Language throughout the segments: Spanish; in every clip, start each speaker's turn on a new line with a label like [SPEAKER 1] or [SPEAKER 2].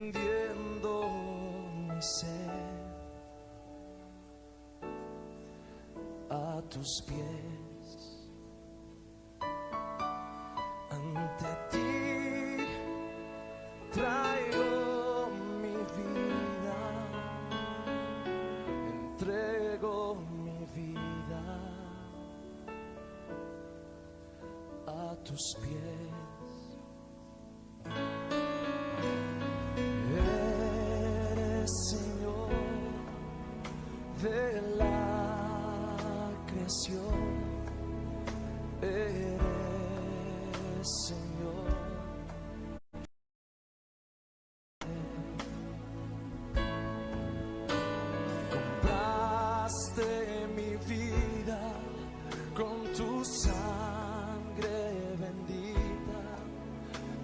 [SPEAKER 1] Rindiendo mi ser a tus pies, ante ti traigo mi vida, entrego mi vida a tus pies. Señor de la creación, eres Señor. Compraste mi vida con tu sangre bendita,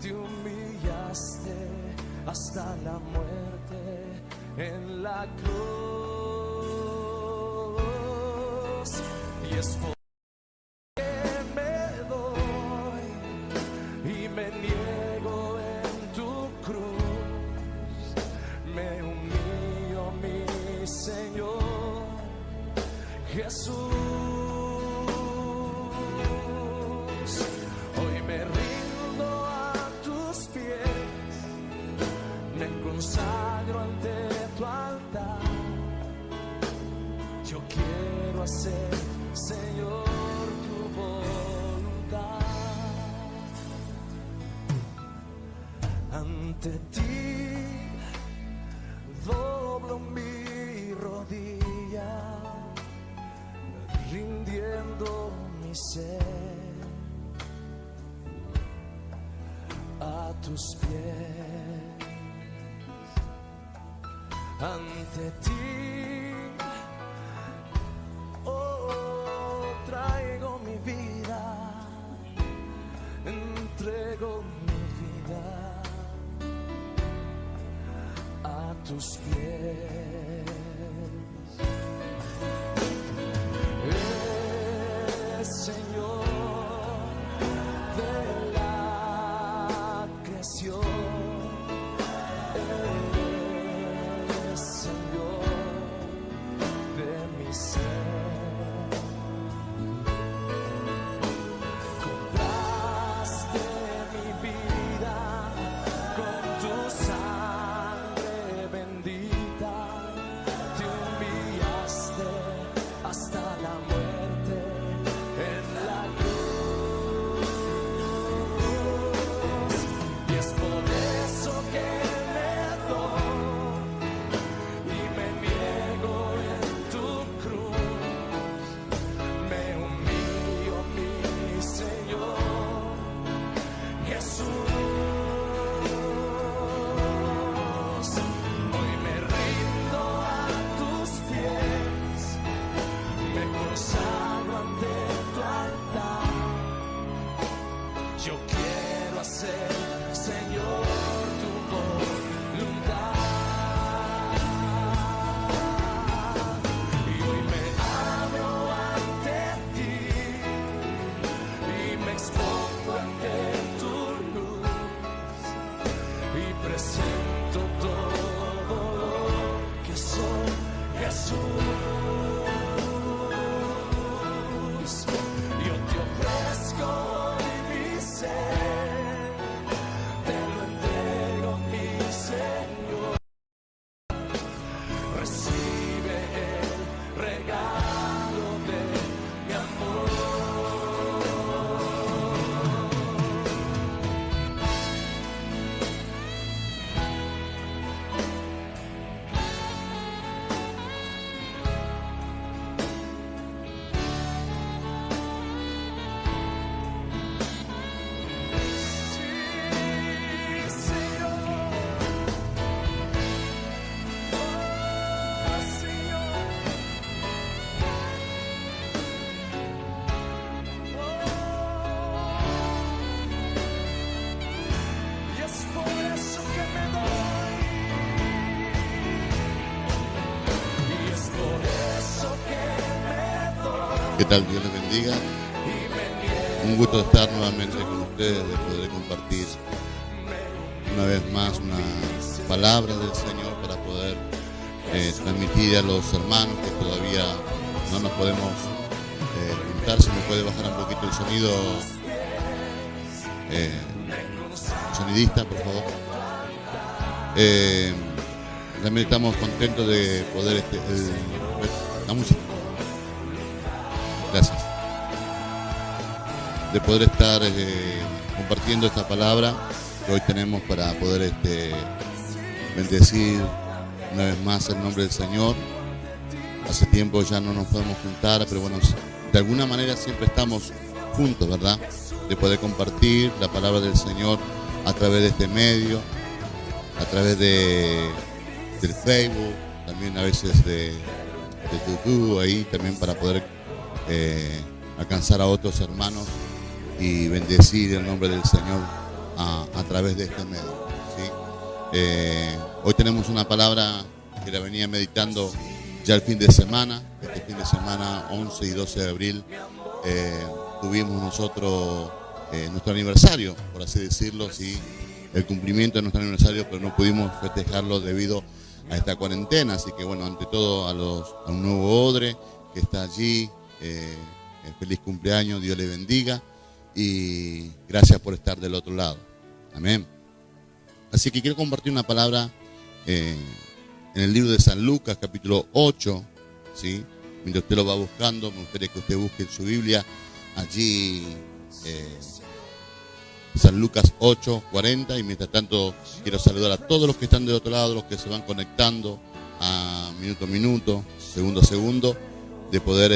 [SPEAKER 1] te humillaste hasta la muerte en la cruz, y es por que me doy y me niego en tu cruz, me humillo, mi Señor Jesús. Hoy me rindo a tus pies, me consagro ante tu altar. Yo quiero hacer, Señor, tu voluntad. Ante ti doblo mi rodilla, rindiendo mi ser a tus pies. Ante ti, oh, traigo mi vida, entrego mi vida a tus pies. Señor de la creación,
[SPEAKER 2] ¿Qué tal? Dios les bendiga. Un gusto estar nuevamente con ustedes, de poder compartir una vez más una palabra del Señor para poder transmitir a los hermanos que todavía no nos podemos juntar. Si me puede bajar un poquito el sonido, sonidista, por favor. También estamos contentos de poder la música. Gracias. De poder estar compartiendo esta palabra que hoy tenemos para poder bendecir una vez más el nombre del Señor. Hace tiempo ya no nos podemos juntar, pero bueno, de alguna manera siempre estamos juntos, ¿verdad? De poder compartir la palabra del Señor a través de este medio, a través del Facebook, también a veces de YouTube, ahí también para poder alcanzar a otros hermanos y bendecir el nombre del Señor a través de este medio, ¿sí? Hoy tenemos una palabra que la venía meditando ya el fin de semana. Este fin de semana, 11 y 12 de abril, tuvimos nosotros nuestro aniversario, por así decirlo, ¿sí? El cumplimiento de nuestro aniversario, pero no pudimos festejarlo debido a esta cuarentena. Así que bueno, ante todo a un nuevo odre que está allí, feliz cumpleaños, Dios le bendiga y gracias por estar del otro lado. Amén. Así que quiero compartir una palabra en el libro de San Lucas, capítulo 8, ¿sí? Mientras usted lo va buscando, me gustaría que usted busque en su Biblia allí San Lucas 8, 40, y mientras tanto quiero saludar a todos los que están del otro lado, los que se van conectando a minuto a minuto, segundo a segundo, de poder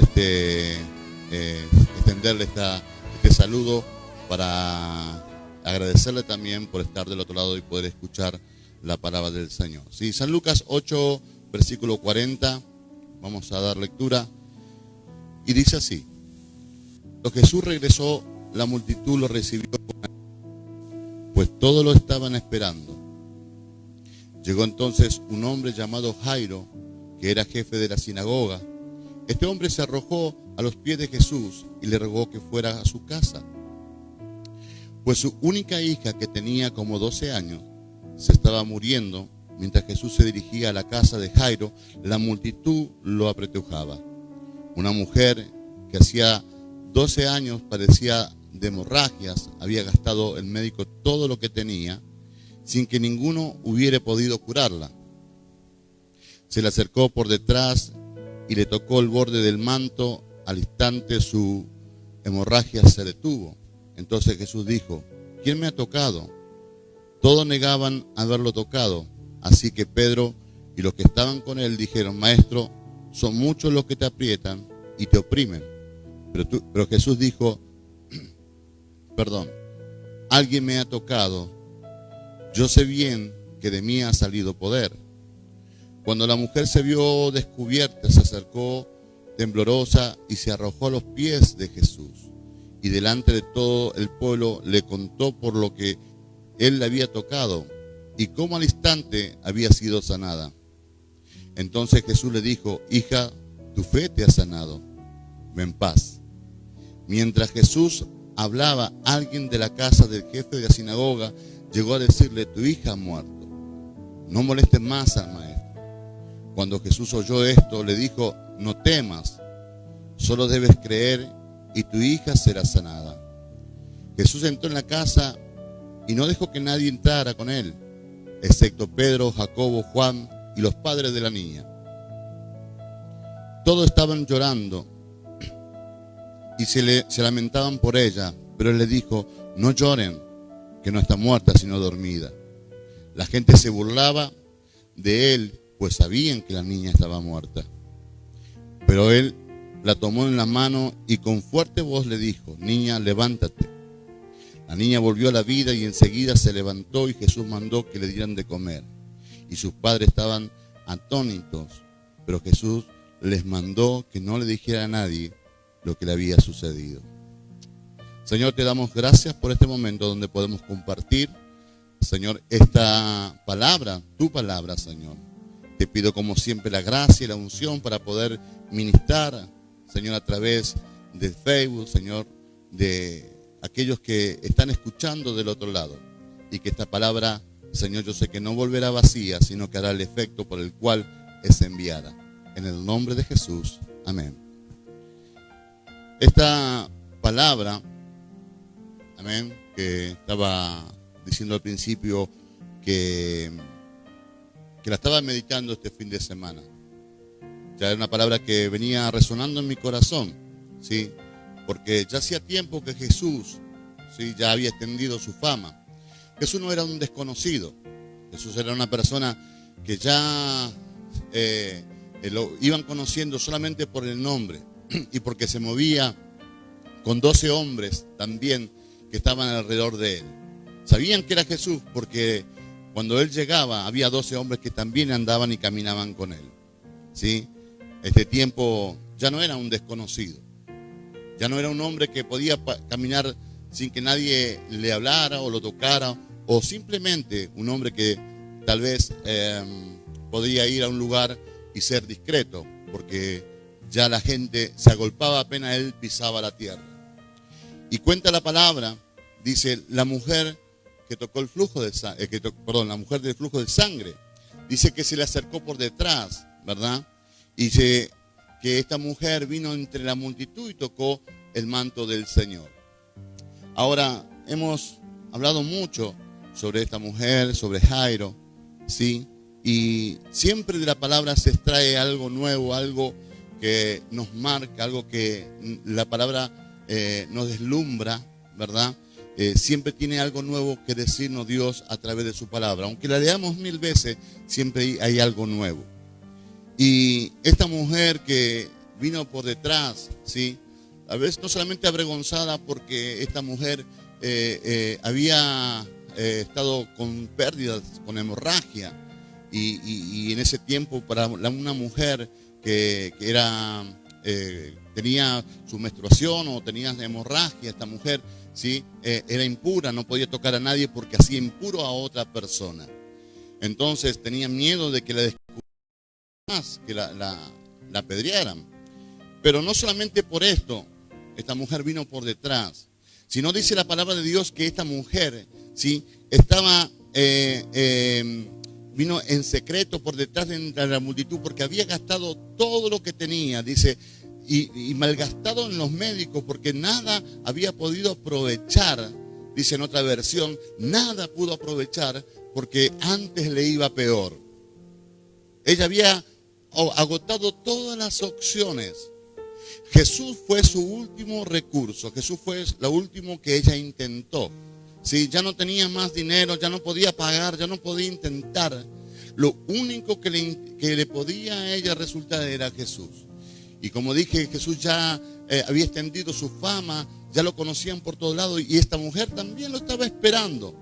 [SPEAKER 2] extenderle este saludo para agradecerle también por estar del otro lado y poder escuchar la palabra del Señor. Sí, San Lucas 8, versículo 40, vamos a dar lectura, y dice así: Cuando Jesús regresó, la multitud lo recibió pues todos lo estaban esperando. Llegó entonces un hombre llamado Jairo, que era jefe de la sinagoga. Este hombre se arrojó a los pies de Jesús y le rogó que fuera a su casa, pues su única hija, que tenía como 12 años, se estaba muriendo. Mientras Jesús se dirigía a la casa de Jairo, la multitud lo apretujaba. Una mujer que hacía 12 años padecía de hemorragias, había gastado el médico todo lo que tenía, sin que ninguno hubiera podido curarla. Se le acercó por detrás y le tocó el borde del manto. Al instante su hemorragia se detuvo. Entonces Jesús dijo: ¿Quién me ha tocado? Todos negaban haberlo tocado. Así que Pedro y los que estaban con él dijeron: Maestro, son muchos los que te aprietan y te oprimen. Pero Jesús dijo: Perdón, alguien me ha tocado. Yo sé bien que de mí ha salido poder. Cuando la mujer se vio descubierta, se acercó temblorosa y se arrojó a los pies de Jesús. Y delante de todo el pueblo le contó por lo que él le había tocado y cómo al instante había sido sanada. Entonces Jesús le dijo: Hija, tu fe te ha sanado. Ve en paz. Mientras Jesús hablaba, alguien de la casa del jefe de la sinagoga llegó a decirle: Tu hija ha muerto. No molestes más al maestro. Cuando Jesús oyó esto, le dijo: No temas, solo debes creer y tu hija será sanada. Jesús entró en la casa y no dejó que nadie entrara con él, excepto Pedro, Jacobo, Juan y los padres de la niña. Todos estaban llorando y se lamentaban por ella, pero él les dijo: No lloren, que no está muerta, sino dormida. La gente se burlaba de él, pues sabían que la niña estaba muerta. Pero él la tomó en la mano y con fuerte voz le dijo: Niña, levántate. La niña volvió a la vida y enseguida se levantó, y Jesús mandó que le dieran de comer. Y sus padres estaban atónitos, pero Jesús les mandó que no le dijera a nadie lo que le había sucedido. Señor, te damos gracias por este momento donde podemos compartir, Señor, esta palabra, tu palabra, Señor. Te pido como siempre la gracia y la unción para poder ministrar, Señor, a través de Facebook, Señor, de aquellos que están escuchando del otro lado, y que esta palabra Señor, yo sé que no volverá vacía, sino que hará el efecto por el cual es enviada. En el nombre de Jesús. Amén. Esta palabra, amén, que estaba diciendo al principio que la estaba meditando este fin de semana. Ya era una palabra que venía resonando en mi corazón, ¿sí? Porque ya hacía tiempo que Jesús, ¿sí?, ya había extendido su fama. Jesús no era un desconocido. Jesús era una persona que ya lo iban conociendo solamente por el nombre y porque se movía con 12 hombres también que estaban alrededor de él. Sabían que era Jesús porque cuando él llegaba había 12 hombres que también andaban y caminaban con él, ¿sí? Este tiempo ya no era un desconocido. Ya no era un hombre que podía caminar sin que nadie le hablara o lo tocara, o simplemente un hombre que tal vez podía ir a un lugar y ser discreto, porque ya la gente se agolpaba apenas él pisaba la tierra. Y cuenta la palabra, dice, la mujer que tocó el flujo de la mujer del flujo de sangre, dice que se le acercó por detrás, ¿verdad? Y dice que esta mujer vino entre la multitud y tocó el manto del Señor. Ahora, hemos hablado mucho sobre esta mujer, sobre Jairo, ¿sí? Y siempre de la palabra se extrae algo nuevo, algo que nos marca, algo que la palabra nos deslumbra, ¿verdad? Siempre tiene algo nuevo que decirnos Dios a través de su palabra. Aunque la leamos 1000 veces, siempre hay algo nuevo. Y esta mujer que vino por detrás, ¿sí?, a veces no solamente avergonzada porque esta mujer había estado con pérdidas, con hemorragia, y en ese tiempo para una mujer que era tenía su menstruación o tenía hemorragia, esta mujer, ¿sí?, era impura, no podía tocar a nadie porque hacía impuro a otra persona. Entonces tenía miedo de que la descubrieran más, que la apedrearan. Pero no solamente por esto, esta mujer vino por detrás, sino dice la palabra de Dios que esta mujer, ¿sí?, estaba vino en secreto por detrás de la multitud porque había gastado todo lo que tenía, dice, y malgastado en los médicos porque nada había podido aprovechar, dice en otra versión, nada pudo aprovechar porque antes le iba peor. Ella había agotado todas las opciones. Jesús fue su último recurso, Jesús fue lo último que ella intentó. Sí, ya no tenía más dinero, ya no podía pagar, ya no podía intentar. Lo único que le podía a ella resultar era Jesús. Y como dije, Jesús ya había extendido su fama, ya lo conocían por todos lados y esta mujer también lo estaba esperando,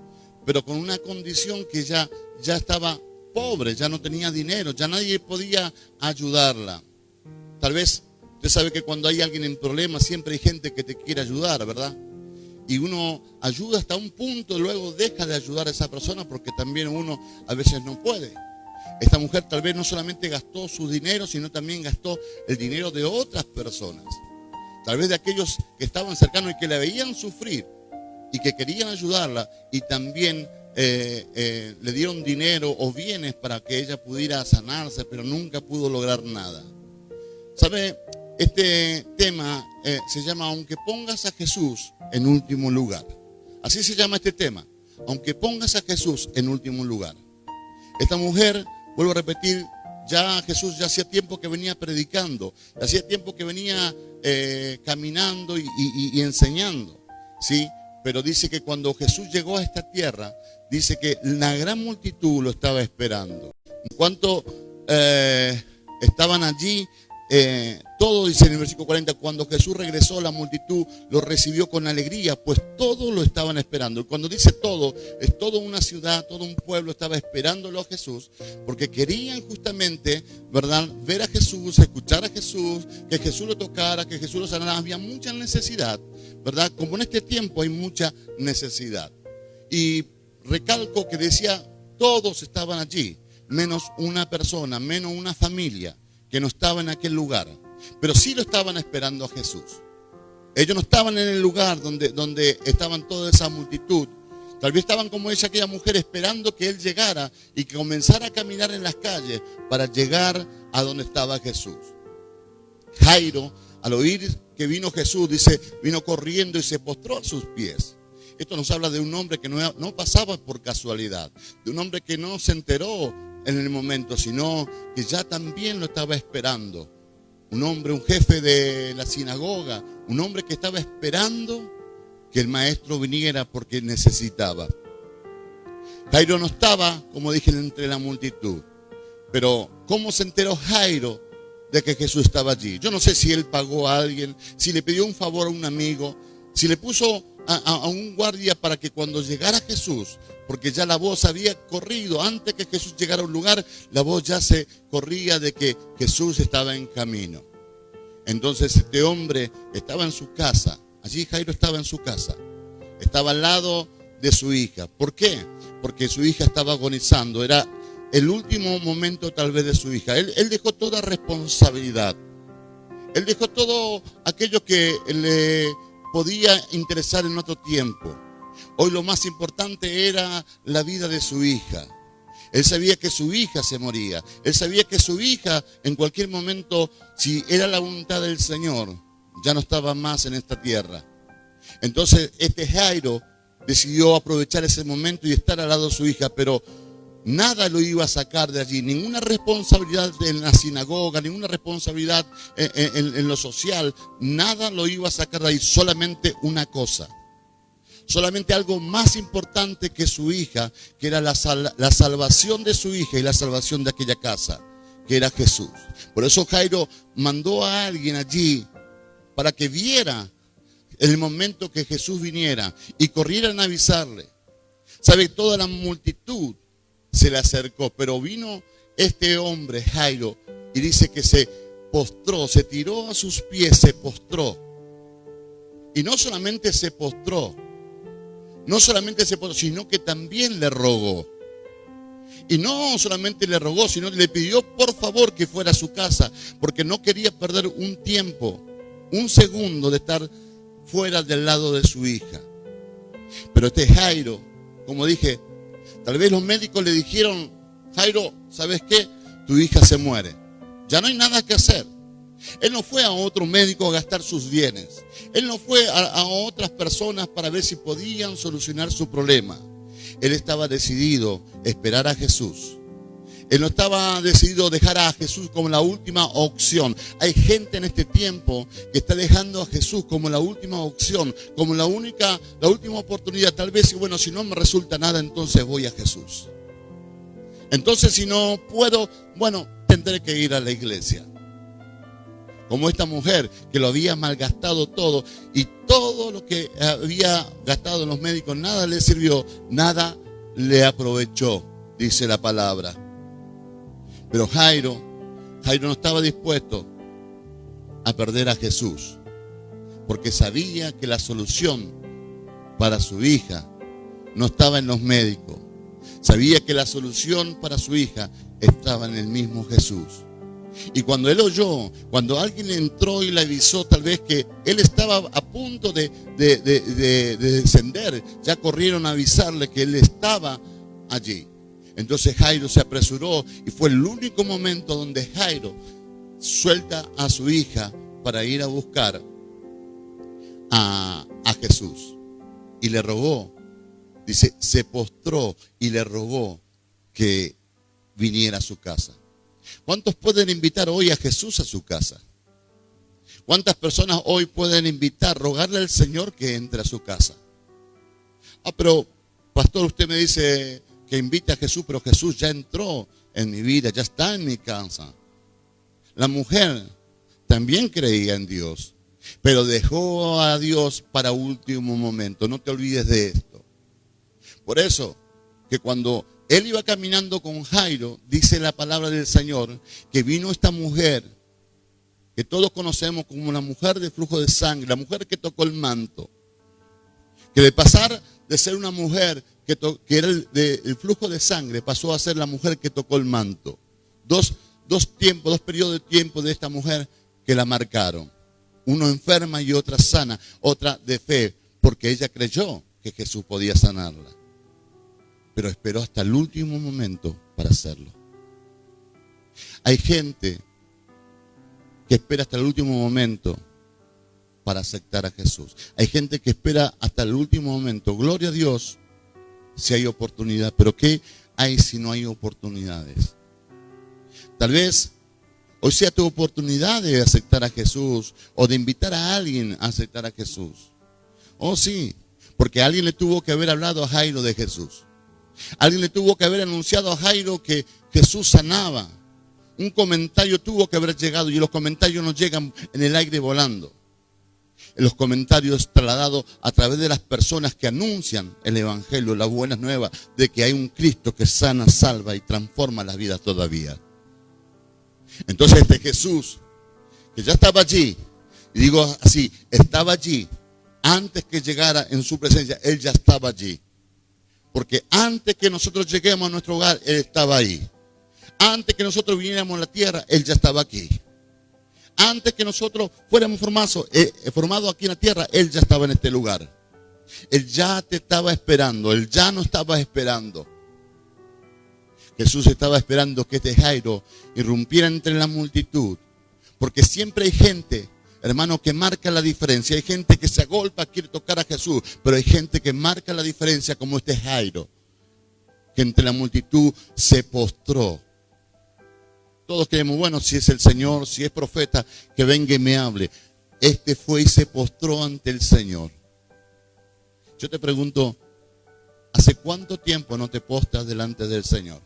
[SPEAKER 2] pero con una condición que ya estaba pobre, ya no tenía dinero, ya nadie podía ayudarla. Tal vez usted sabe que cuando hay alguien en problemas siempre hay gente que te quiere ayudar, ¿verdad? Y uno ayuda hasta un punto, luego deja de ayudar a esa persona porque también uno a veces no puede. Esta mujer tal vez no solamente gastó su dinero, sino también gastó el dinero de otras personas. Tal vez de aquellos que estaban cercanos y que la veían sufrir y que querían ayudarla y también le dieron dinero o bienes para que ella pudiera sanarse, pero nunca pudo lograr nada. ¿Sabe? Este tema se llama Aunque pongas a Jesús en último lugar. Así se llama este tema. Aunque pongas a Jesús en último lugar. Esta mujer, vuelvo a repetir, ya Jesús ya hacía tiempo que venía predicando, hacía tiempo que venía caminando y enseñando, ¿sí? Pero dice que cuando Jesús llegó a esta tierra, dice que la gran multitud lo estaba esperando. En cuanto estaban allí, todo dice en el versículo 40, cuando Jesús regresó, la multitud lo recibió con alegría, pues todos lo estaban esperando. Y cuando dice todo, es toda una ciudad, todo un pueblo estaba esperándolo a Jesús, porque querían justamente, ¿verdad?, ver a Jesús, escuchar a Jesús, que Jesús lo tocara, que Jesús lo sanara. Había mucha necesidad, ¿verdad? Como en este tiempo hay mucha necesidad. Y recalco que decía, todos estaban allí, menos una persona, menos una familia que no estaba en aquel lugar, pero sí lo estaban esperando a Jesús. Ellos no estaban en el lugar donde estaban toda esa multitud, Tal vez estaban como ella, aquella mujer, esperando que él llegara y que comenzara a caminar en las calles para llegar a donde estaba Jesús. Jairo, al oír que vino Jesús, dice, vino corriendo y se postró a sus pies. Esto nos habla de un hombre que no pasaba por casualidad, de un hombre que no se enteró en el momento, sino que ya también lo estaba esperando. Un hombre, un jefe de la sinagoga, un hombre que estaba esperando que el maestro viniera porque necesitaba. Jairo no estaba, como dije, entre la multitud. Pero ¿cómo se enteró Jairo de que Jesús estaba allí? Yo no sé si él pagó a alguien, si le pidió un favor a un amigo, si le puso a un guardia para que cuando llegara Jesús, porque ya la voz había corrido, antes que Jesús llegara a un lugar, la voz ya se corría de que Jesús estaba en camino. Entonces este hombre estaba en su casa, allí Jairo estaba en su casa, estaba al lado de su hija. ¿Por qué? Porque su hija estaba agonizando, era el último momento tal vez de su hija. Él dejó toda responsabilidad, él dejó todo aquello que le podía interesar en otro tiempo. Hoy lo más importante era la vida de su hija. Él sabía que su hija se moría. Él sabía que su hija en cualquier momento, si era la voluntad del Señor, ya no estaba más en esta tierra. Entonces este Jairo decidió aprovechar ese momento y estar al lado de su hija, pero nada lo iba a sacar de allí, ninguna responsabilidad en la sinagoga, ninguna responsabilidad en lo social, nada lo iba a sacar de ahí, solamente una cosa. Solamente algo más importante que su hija, que era la salvación de su hija y la salvación de aquella casa, que era Jesús. Por eso Jairo mandó a alguien allí para que viera el momento que Jesús viniera y corrieran a avisarle. Sabe, toda la multitud se le acercó, pero vino este hombre, Jairo, y dice que se postró, se tiró a sus pies, se postró. Y no solamente se postró, sino que también le rogó. Y no solamente le rogó, sino le pidió por favor que fuera a su casa, porque no quería perder un tiempo, un segundo de estar fuera del lado de su hija. Pero este Jairo, como dije, tal vez los médicos le dijeron, Jairo, ¿sabes qué? Tu hija se muere. Ya no hay nada que hacer. Él no fue a otro médico a gastar sus bienes. Él no fue a otras personas para ver si podían solucionar su problema. Él estaba decidido a esperar a Jesús. Él no estaba decidido a dejar a Jesús como la última opción. Hay gente en este tiempo que está dejando a Jesús como la última opción, como la última oportunidad. Tal vez, bueno, si no me resulta nada, entonces voy a Jesús. Entonces, si no puedo, bueno, tendré que ir a la iglesia. Como esta mujer que lo había malgastado todo y todo lo que había gastado en los médicos, nada le sirvió, nada le aprovechó, dice la palabra. Pero Jairo no estaba dispuesto a perder a Jesús, porque sabía que la solución para su hija no estaba en los médicos. Sabía que la solución para su hija estaba en el mismo Jesús. Y cuando él oyó, cuando alguien entró y le avisó tal vez que él estaba a punto de descender, ya corrieron a avisarle que él estaba allí. Entonces Jairo se apresuró y fue el único momento donde Jairo suelta a su hija para ir a buscar a Jesús. Y le rogó, dice, se postró y le rogó que viniera a su casa. ¿Cuántos pueden invitar hoy a Jesús a su casa? ¿Cuántas personas hoy pueden invitar, rogarle al Señor que entre a su casa? Pero pastor, usted me dice que invite a Jesús, pero Jesús ya entró en mi vida, ya está en mi casa. La mujer también creía en Dios, pero dejó a Dios para último momento. No te olvides de esto. Por eso, que cuando él iba caminando con Jairo, dice la palabra del Señor, que vino esta mujer, que todos conocemos como la mujer de flujo de sangre, la mujer que tocó el manto. Que de pasar de ser una mujer que era el flujo de sangre, pasó a ser la mujer que tocó el manto. Dos periodos de tiempo de esta mujer que la marcaron. Uno enferma y otra sana, otra de fe, porque ella creyó que Jesús podía sanarla. pero esperó hasta el último momento para hacerlo. Hay gente que espera hasta el último momento para aceptar a Jesús. Hay gente que espera hasta el último momento. Gloria a Dios si hay oportunidad, pero ¿qué hay si no hay oportunidades? Tal vez hoy sea tu oportunidad de aceptar a Jesús o de invitar a alguien a aceptar a Jesús. Oh sí, porque alguien le tuvo que haber hablado a Jairo de Jesús. Alguien le tuvo que haber anunciado a Jairo que Jesús sanaba. Un comentario tuvo que haber llegado, y los comentarios no llegan en el aire volando. Los comentarios trasladados a través de las personas que anuncian el evangelio, las buenas nuevas de que hay un Cristo que sana, salva y transforma las vidas todavía. Entonces este Jesús, que ya estaba allí, y digo así, estaba allí, antes que llegara en su presencia, Él ya estaba allí. Porque antes que nosotros lleguemos a nuestro hogar, Él estaba ahí. Antes que nosotros viniéramos a la tierra, Él ya estaba aquí. Antes que nosotros fuéramos formados aquí en la tierra, Él ya estaba en este lugar. Él ya te estaba esperando, Él ya no estaba esperando. Jesús estaba esperando que este Jairo irrumpiera entre la multitud. Porque siempre hay gente, hermano, que marca la diferencia. Hay gente que se agolpa, quiere tocar a Jesús, pero hay gente que marca la diferencia como este Jairo, que entre la multitud se postró. Todos creemos, bueno, si es el Señor, si es profeta, que venga y me hable. Este fue y se postró ante el Señor. Yo te pregunto, ¿hace cuánto tiempo no te postras delante del Señor?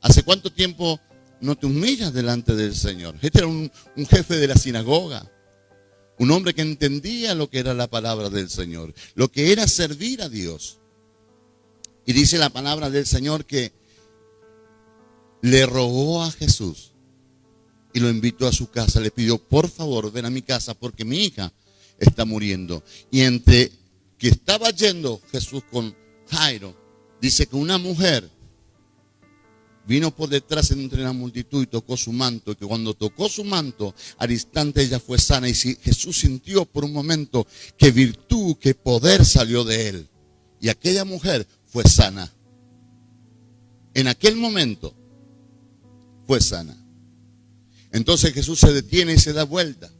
[SPEAKER 2] ¿Hace cuánto tiempo no te humillas delante del Señor? Este era un jefe de la sinagoga, un hombre que entendía lo que era la palabra del Señor, lo que era servir a Dios. Y dice la palabra del Señor que le rogó a Jesús y lo invitó a su casa. Le pidió, por favor, ven a mi casa porque mi hija está muriendo. Y entre que estaba yendo Jesús con Jairo, dice que una mujer vino por detrás entre la multitud y tocó su manto. Y que cuando tocó su manto, al instante ella fue sana. Y Jesús sintió por un momento que virtud, que poder salió de él. Y aquella mujer fue sana. En aquel momento fue sana. Entonces Jesús se detiene y se da vuelta.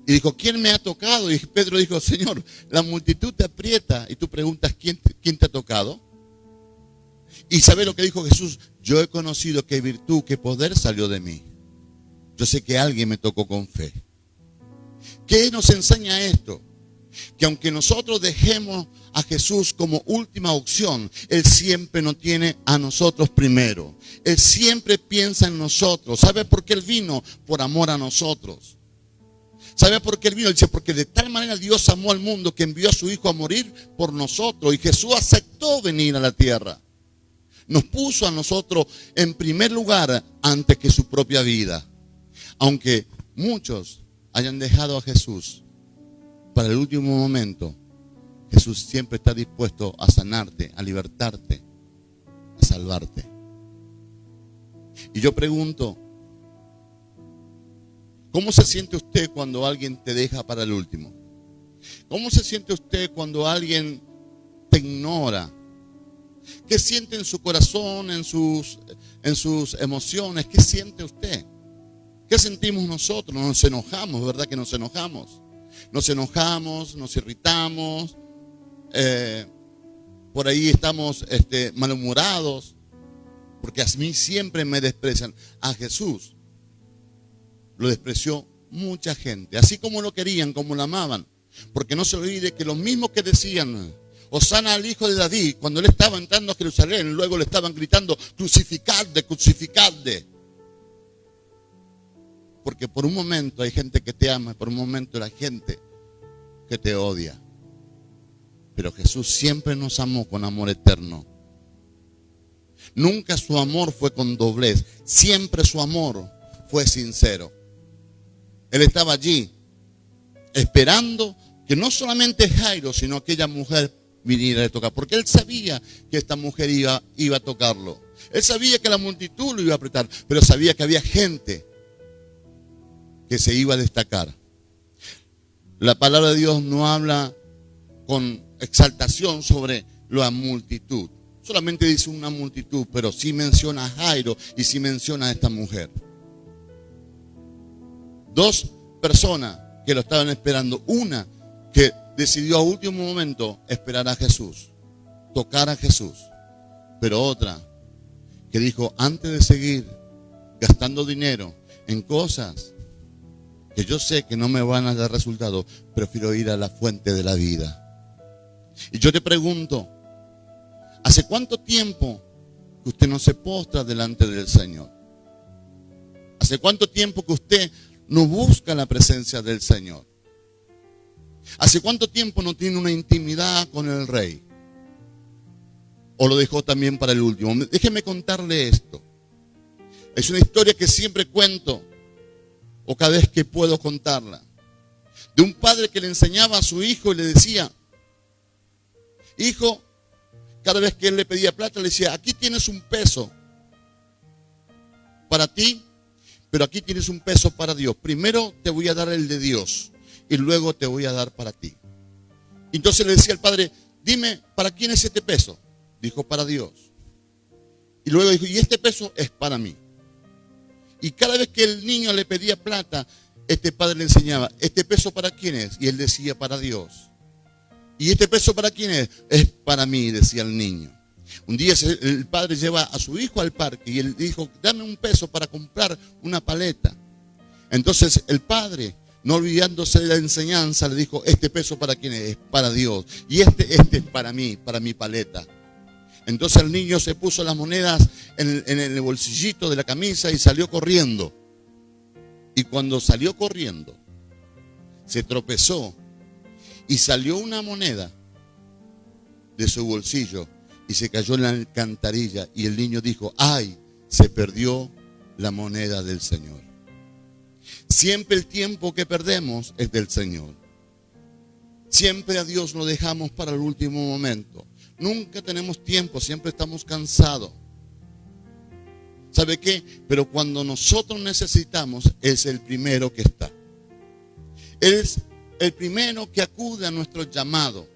[SPEAKER 2] Y dijo, ¿quién me ha tocado? Y Pedro dijo, Señor, la multitud te aprieta. Y tú preguntas, ¿quién te ha tocado? Y ¿sabe lo que dijo Jesús? Yo he conocido que virtud, que poder salió de mí. Yo sé que alguien me tocó con fe. ¿Qué nos enseña esto? Que aunque nosotros dejemos a Jesús como última opción, Él siempre nos tiene a nosotros primero. Él siempre piensa en nosotros. ¿Sabe por qué Él vino? Por amor a nosotros. ¿Sabe por qué Él vino? Él dice, porque de tal manera Dios amó al mundo que envió a su Hijo a morir por nosotros. Y Jesús aceptó venir a la tierra. Nos puso a nosotros en primer lugar antes que su propia vida. Aunque muchos hayan dejado a Jesús para el último momento, Jesús siempre está dispuesto a sanarte, a libertarte, a salvarte. Y yo pregunto, ¿cómo se siente usted cuando alguien te deja para el último? ¿Cómo se siente usted cuando alguien te ignora? ¿Qué siente en su corazón, en sus emociones? ¿Qué siente usted? ¿Qué sentimos nosotros? Nos enojamos, ¿verdad que nos enojamos? Nos enojamos, nos irritamos, por ahí estamos malhumorados, porque a mí siempre me desprecian. A Jesús lo despreció mucha gente, así como lo querían, como lo amaban, porque no se olvide que los mismos que decían, Hosana al hijo de David, cuando él estaba entrando a Jerusalén, luego le estaban gritando, crucificadle, crucificadle. Porque por un momento hay gente que te ama, por un momento hay gente que te odia. Pero Jesús siempre nos amó con amor eterno. Nunca su amor fue con doblez, siempre su amor fue sincero. Él estaba allí esperando que no solamente Jairo, sino aquella mujer viniera a tocar. Porque él sabía que esta mujer iba a tocarlo. Él sabía que la multitud lo iba a apretar, pero sabía que había gente que se iba a destacar. La palabra de Dios no habla con exaltación sobre la multitud. Solamente dice una multitud, pero sí menciona a Jairo y sí menciona a esta mujer. Dos personas que lo estaban esperando. Una que decidió a último momento esperar a Jesús, tocar a Jesús. Pero otra que dijo, antes de seguir gastando dinero en cosas que yo sé que no me van a dar resultado, prefiero ir a la fuente de la vida. Y yo te pregunto, ¿hace cuánto tiempo que usted no se postra delante del Señor? ¿Hace cuánto tiempo que usted no busca la presencia del Señor? ¿Hace cuánto tiempo no tiene una intimidad con el Rey? ¿O lo dejó también para el último? Déjeme contarle esto. Es una historia que siempre cuento, o cada vez que puedo contarla, de un padre que le enseñaba a su hijo y le decía, hijo, cada vez que él le pedía plata, le decía, aquí tienes un peso para ti, pero aquí tienes un peso para Dios. Primero te voy a dar el de Dios y luego te voy a dar para ti. Entonces le decía al padre, dime, ¿para quién es este peso? Dijo, para Dios. Y luego dijo, y este peso es para mí. Y cada vez que el niño le pedía plata, este padre le enseñaba, ¿este peso para quién es? Y él decía, para Dios. ¿Y este peso para quién es? Es para mí, decía el niño. Un día el padre lleva a su hijo al parque y él dijo, dame un peso para comprar una paleta. Entonces el padre, no olvidándose de la enseñanza, le dijo, ¿este peso para quién es? Es para Dios. Y este es para mí, para mi paleta. Entonces el niño se puso las monedas en el bolsillito de la camisa y salió corriendo. Y cuando salió corriendo, se tropezó y salió una moneda de su bolsillo y se cayó en la alcantarilla. Y el niño dijo, ¡ay! Se perdió la moneda del Señor. Siempre el tiempo que perdemos es del Señor. Siempre a Dios lo dejamos para el último momento. Nunca tenemos tiempo, siempre estamos cansados. ¿Sabe qué? Pero cuando nosotros necesitamos, es el primero que está. Él es el primero que acude a nuestro llamado.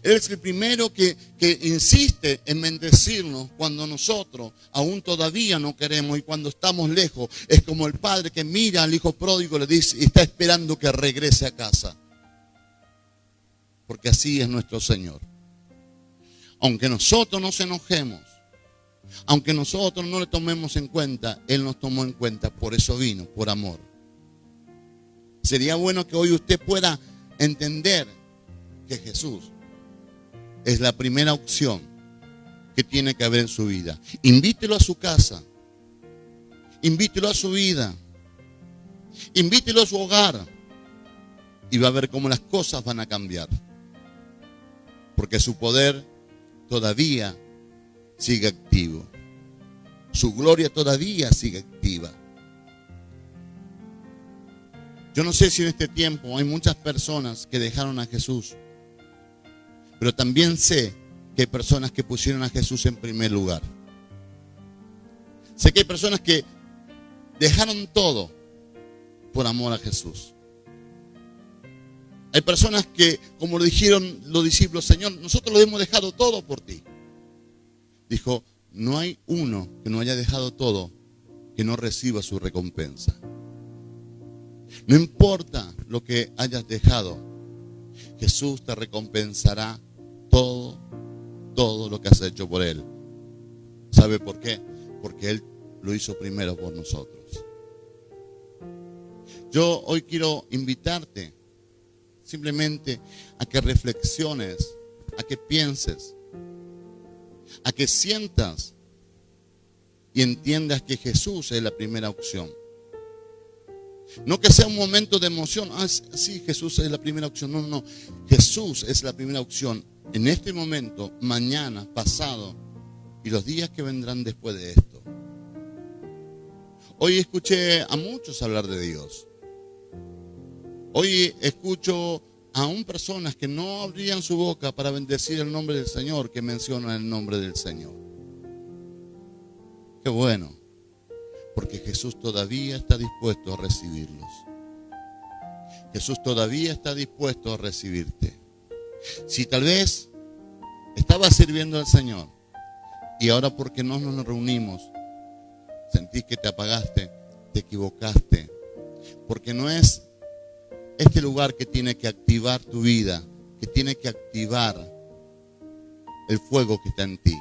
[SPEAKER 2] Él es el primero que insiste en bendecirnos cuando nosotros aún todavía no queremos y cuando estamos lejos. Es como el padre que mira al hijo pródigo y le dice, y está esperando que regrese a casa. Porque así es nuestro Señor. Aunque nosotros nos enojemos, aunque nosotros no le tomemos en cuenta, Él nos tomó en cuenta, por eso vino, por amor. Sería bueno que hoy usted pueda entender que Jesús es la primera opción que tiene que haber en su vida. Invítelo a su casa, invítelo a su vida, invítelo a su hogar y va a ver cómo las cosas van a cambiar. Porque su poder todavía sigue activo. Su gloria todavía sigue activa. Yo no sé si en este tiempo hay muchas personas que dejaron a Jesús, pero también sé que hay personas que pusieron a Jesús en primer lugar. Sé que hay personas que dejaron todo por amor a Jesús. Hay personas que, como lo dijeron los discípulos, Señor, nosotros lo hemos dejado todo por ti. Dijo, no hay uno que no haya dejado todo que no reciba su recompensa. No importa lo que hayas dejado, Jesús te recompensará todo lo que has hecho por Él. ¿Sabe por qué? Porque Él lo hizo primero por nosotros. Yo hoy quiero invitarte simplemente a que reflexiones, a que pienses, a que sientas y entiendas que Jesús es la primera opción. No que sea un momento de emoción, sí, Jesús es la primera opción. No, Jesús es la primera opción en este momento, mañana, pasado y los días que vendrán después de esto. Hoy escuché a muchos hablar de Dios. Hoy escucho aún personas que no abrían su boca para bendecir el nombre del Señor, que mencionan el nombre del Señor. Qué bueno, porque Jesús todavía está dispuesto a recibirlos. Jesús todavía está dispuesto a recibirte. Si tal vez Estabas sirviendo al Señor y ahora porque no nos reunimos, sentís que te apagaste, te equivocaste, porque no es este lugar que tiene que activar tu vida, que tiene que activar el fuego que está en ti.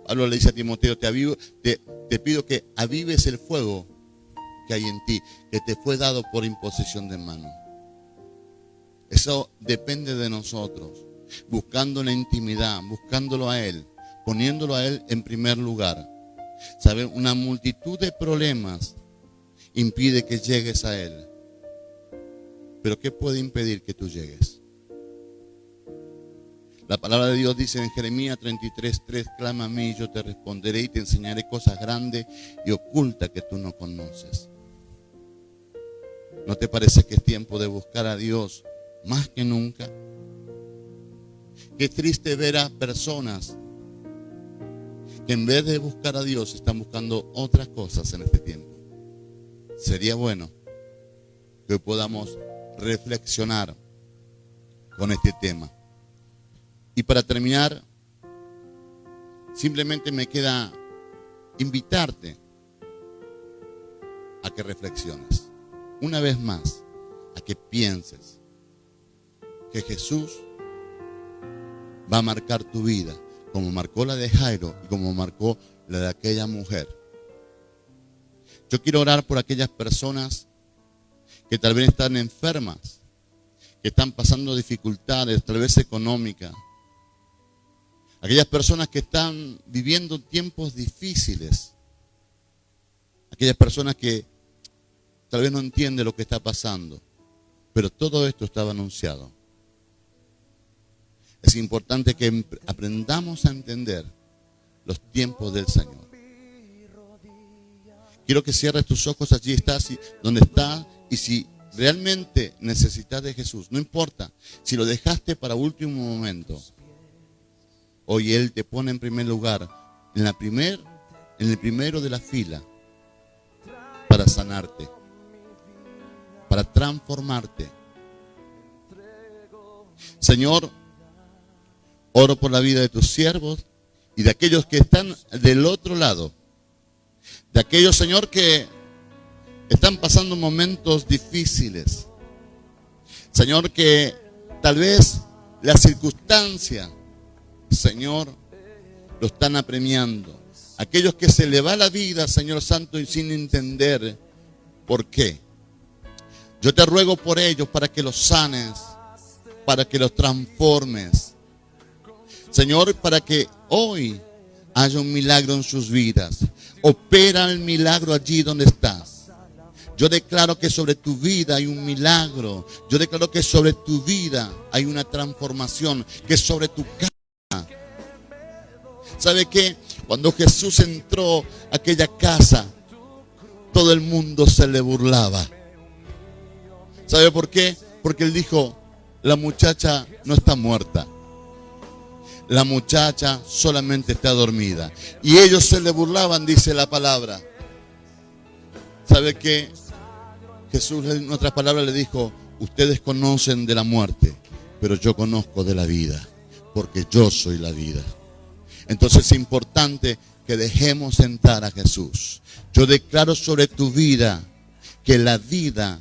[SPEAKER 2] Pablo le dice a Timoteo, te pido que avives el fuego que hay en ti, que te fue dado por imposición de mano. Eso depende de nosotros, buscando la intimidad, buscándolo a Él, poniéndolo a Él en primer lugar. ¿Saben? Una multitud de problemas impide que llegues a Él. Pero ¿qué puede impedir que tú llegues? La palabra de Dios dice en Jeremías 33:3, clama a mí y yo te responderé y te enseñaré cosas grandes y ocultas que tú no conoces. ¿No te parece que es tiempo de buscar a Dios más que nunca? Qué triste ver a personas que en vez de buscar a Dios están buscando otras cosas en este tiempo. Sería bueno que podamos reflexionar con este tema. Y para terminar, simplemente me queda invitarte a que reflexiones. Una vez más, a que pienses que Jesús va a marcar tu vida, como marcó la de Jairo y como marcó la de aquella mujer. Yo quiero orar por aquellas personas que tal vez están enfermas, que están pasando dificultades, tal vez económicas. Aquellas personas que están viviendo tiempos difíciles. Aquellas personas que tal vez no entienden lo que está pasando. Pero todo esto estaba anunciado. Es importante que aprendamos a entender los tiempos del Señor. Quiero que cierres tus ojos, allí estás, donde estás, y si realmente necesitas de Jesús, no importa, si lo dejaste para último momento, hoy Él te pone en primer lugar, en el primero de la fila, para sanarte, para transformarte. Señor, oro por la vida de tus siervos y de aquellos que están del otro lado. De aquellos, Señor, que están pasando momentos difíciles. Señor, que tal vez la circunstancia, Señor, lo están apremiando. Aquellos que se le va la vida, Señor Santo, y sin entender por qué. Yo te ruego por ellos para que los sanes, para que los transformes. Señor, para que hoy haya un milagro en sus vidas. Opera el milagro allí donde estás. Yo declaro que sobre tu vida hay un milagro. Yo declaro que sobre tu vida hay una transformación. Que sobre tu casa. ¿Sabe qué? Cuando Jesús entró a aquella casa, todo el mundo se le burlaba. ¿Sabe por qué? Porque Él dijo, la muchacha no está muerta. La muchacha solamente está dormida. Y ellos se le burlaban, dice la palabra. ¿Sabe qué? Jesús en otras palabras le dijo, ustedes conocen de la muerte, pero yo conozco de la vida, porque yo soy la vida. Entonces es importante que dejemos entrar a Jesús. Yo declaro sobre tu vida que la vida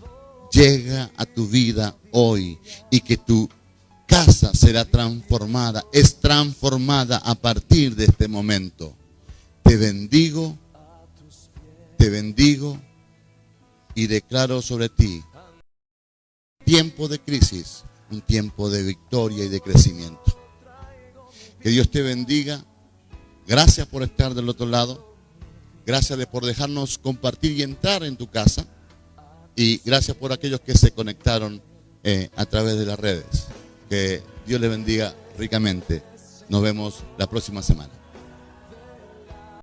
[SPEAKER 2] llega a tu vida hoy y que tu casa será transformada, es transformada a partir de este momento. Te bendigo y declaro sobre ti tiempo de crisis, un tiempo de victoria y de crecimiento. Que Dios te bendiga. Gracias por estar del otro lado. Gracias por dejarnos compartir y entrar en tu casa. Y gracias por aquellos que se conectaron a través de las redes. Que Dios le bendiga ricamente. Nos vemos la próxima semana.